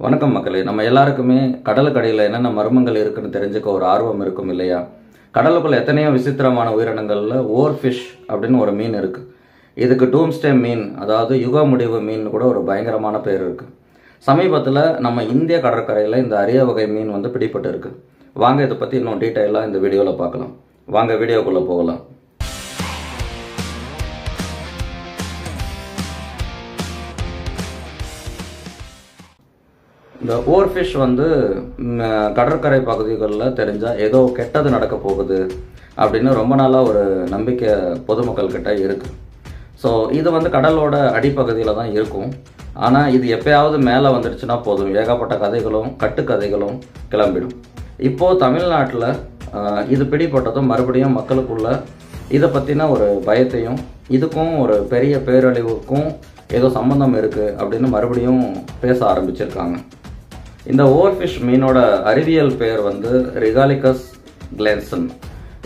வணக்கம் மக்களே. நம்ம எல்லாருக்குமே கடலுக்கடியில் என்னென்ன மர்மங்கள் இருக்குன்னு தெரிஞ்சுக்க ஒரு ஆர்வம் இருக்கும் இல்லையா? கடலுக்குள்ள எத்தனையோ விசித்திரமான உயிரினங்களில் ஓர்ஃபிஷ் அப்படின்னு ஒரு மீன் இருக்கு. இதுக்கு டூம்ஸ்டே மீன், அதாவது யுக முடிவு மீன் கூட ஒரு பயங்கரமான பேர் இருக்கு. சமீபத்தில் நம்ம இந்திய கடற்கரையில் இந்த அரிய வகை மீன் பிடிபட்டு இருக்கு. வாங்க இதை பற்றி இன்னும் டீட்டெயிலாக இந்த வீடியோவில் பார்க்கலாம். வாங்க வீடியோக்குள்ளே போகலாம். இந்த ஓர்ஃபிஷ் கடற்கரை பகுதிகளில் தெரிஞ்சால் ஏதோ கெட்டது நடக்க போகுது அப்படின்னு ரொம்ப நாளாக ஒரு நம்பிக்கை பொதுமக்கள்கிட்ட இருக்குது. ஸோ இது கடலோட அடிப்பகுதியில் தான் இருக்கும். ஆனால் இது எப்பயாவது மேலே வந்துடுச்சுன்னா போதும், ஏகப்பட்ட கதைகளும் கட்டுக்கதைகளும் கிளம்பிடும். இப்போது தமிழ்நாட்டில் இது பிடிப்பட்டதும் மறுபடியும் மக்களுக்குள்ள இதை பற்றின ஒரு பயத்தையும் இதுக்கும் ஒரு பெரிய பேரழிவுக்கும் ஏதோ சம்பந்தம் இருக்குது அப்படின்னு மறுபடியும் பேச ஆரம்பிச்சிருக்காங்க. இந்த ஓர்ஃபிஷ் மீனோட அறிவியல் பேர் ரிகாலிகஸ் கிளேன்சன்.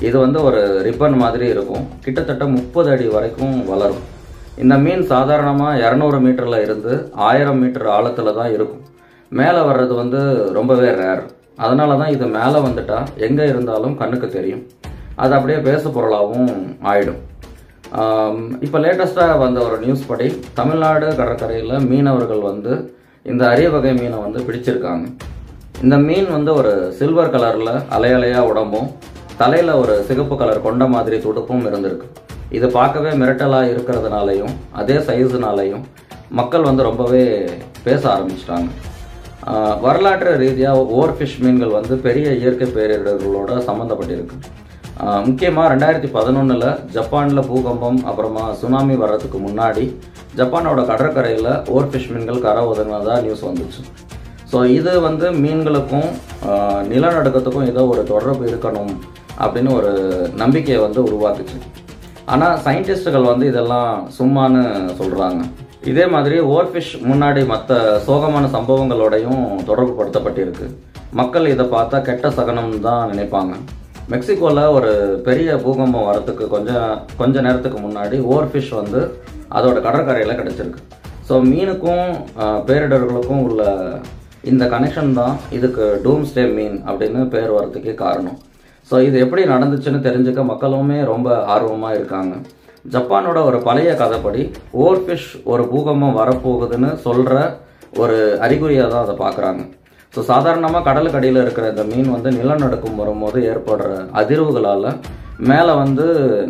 இது ஒரு ரிப்பன் மாதிரி இருக்கும். கிட்டத்தட்ட 30 அடி வரைக்கும் வளரும். இந்த மீன் சாதாரணமாக 200 மீட்டரில் இருந்து 1000 மீட்டர் ஆழத்தில் தான் இருக்கும். மேலே வர்றது ரொம்பவே ரேர். அதனால தான் இது மேலே வந்துட்டா எங்கே இருந்தாலும் கண்ணுக்கு தெரியும். அது அப்படியே பேசு பொருளாகவும் ஆயிடும். இப்போ லேட்டஸ்ட்டாக வந்த ஒரு நியூஸ் படி தமிழ்நாடு கடற்கரையில் மீனவர்கள் இந்த அரிய வகை மீனை பிடிச்சிருக்காங்க. இந்த மீன் ஒரு சில்வர் கலரில் அலையலையாக உடம்பும் தலையில் ஒரு சிகப்பு கலர் கொண்ட மாதிரி துடுப்பும் இருந்திருக்கு. இது பார்க்கவே மிரட்டலாக இருக்கிறதுனாலையும் அதே சைஸுனாலையும் மக்கள் ரொம்பவே பேச ஆரம்பிச்சிட்டாங்க. வரலாற்று ரீதியாக ஓர்ஃபிஷ் மீன்கள் பெரிய இயற்கை பேரிடர்களோட சம்மந்தப்பட்டிருக்கு. முக்கியமாக 2011 ஜப்பானில் பூகம்பம் அப்புறமா சுனாமி வர்றதுக்கு முன்னாடி ஜப்பானோட கடற்கரையில் ஓர்ஃபிஷ் மீன்கள் கரை ஒதுங்கினதா நியூஸ் வந்துச்சு. ஸோ இது மீன்களுக்கும் நிலநடுக்கத்துக்கும் ஏதோ ஒரு தொடர்பு இருக்கணும் அப்படின்னு ஒரு நம்பிக்கையை உருவாக்குச்சு. ஆனால் சயின்டிஸ்டுகள் இதெல்லாம் சும்மான்னு சொல்கிறாங்க. இதே மாதிரி ஓர்ஃபிஷ் முன்னாடி மற்ற சோகமான சம்பவங்களோடையும் தொடர்பு படுத்தப்பட்டிருக்கு. மக்கள் இதை பார்த்தா கெட்ட சகனம் தான் நினைப்பாங்க. மெக்சிகோவில் ஒரு பெரிய பூகம்பம் வரத்துக்கு கொஞ்ச நேரத்துக்கு முன்னாடி ஓர்ஃபிஷ் அதோட கடற்கரையில் கிடச்சிருக்கு. ஸோ மீனுக்கும் பேரிடர்களுக்கும் உள்ள இந்த கனெக்ஷன் தான் இதுக்கு டூம்ஸ்டே மீன் அப்படின்னு பேர் வரத்துக்கே காரணம். ஸோ இது எப்படி நடந்துச்சுன்னு தெரிஞ்சுக்க மக்களுமே ரொம்ப ஆர்வமாக இருக்காங்க. ஜப்பானோட ஒரு பழைய கதைப்படி ஓர்ஃபிஷ் ஒரு பூகம்பம் வரப்போகுதுன்னு சொல்கிற ஒரு அறிகுறியாக தான் அதை பார்க்குறாங்க. ஸோ சாதாரணமாக கடலுக்கு அடியில் இருக்கிற இந்த மீன் நிலநடுக்கம் வரும்போது ஏற்படுற அதிர்வுகளால் மேலே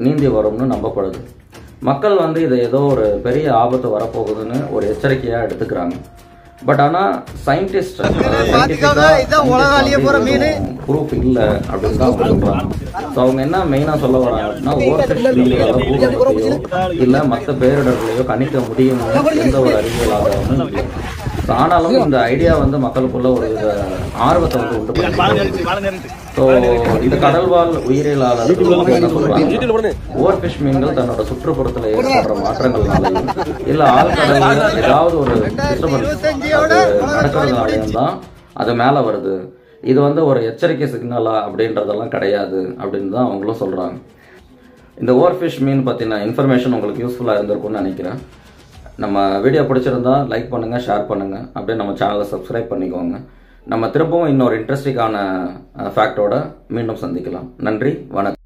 நீந்தி வரும்னு நம்பப்படுது. மக்கள் இதை ஏதோ ஒரு பெரிய ஆபத்து வரப்போகுதுன்னு ஒரு எச்சரிக்கையாக எடுத்துக்கிறாங்க. பட் ஆனால் சயின்டிஸ்ட் ப்ரூஃப் இல்லை அப்படின்னு தான் சொல்கிறாங்க. ஸோ அவங்க என்ன மெயினாக சொல்ல வராங்க அப்படின்னா, ஓர்ஃபிஷ் பூகம்பத்தையோ இல்லை மற்ற பேரிடர்களையோ கணிக்க முடியும்னு எந்த ஒரு அறிவியல் ஆதாரமும் இல்லை. ஆனாலும் இந்த ஐடியா மக்களுக்குள்ள ஒரு ஆர்வத்தை உண்டு பண்ணுது. ஸோ இந்த கடல்வாழ் உயிரியலாளர்கள் என்ன சொல்றாங்க, ஓர்ஃபிஷ் மீன்கள் தன்னோட சுற்றுப்புறத்தில் ஏற்படுற மாற்றங்கள்னாலையும் இல்லை ஆழ்கடலில் ஏதாவது ஒரு நடக்கிறதுனாலையும் தான் அது மேலே வருது. இது ஒரு எச்சரிக்கை சிக்னலா அப்படின்றதெல்லாம் கிடையாது அப்படின்னு தான் அவங்களும் சொல்றாங்க. இந்த ஓர்ஃபிஷ் மீன் பற்றின இன்ஃபர்மேஷன் உங்களுக்கு யூஸ்ஃபுல்லாக இருந்திருக்கும்னு நினைக்கிறேன். நம்ம வீடியோ பிடிச்சிருந்தா லைக் பண்ணுங்கள், ஷேர் பண்ணுங்கள், அப்படியே நம்ம சேனலை சப்ஸ்கிரைப் பண்ணிக்கோங்க. நம்ம திரும்பவும் இன்னொரு இன்ட்ரெஸ்டிங்கான ஃபேக்டோட மீண்டும் சந்திக்கலாம். நன்றி, வணக்கம்.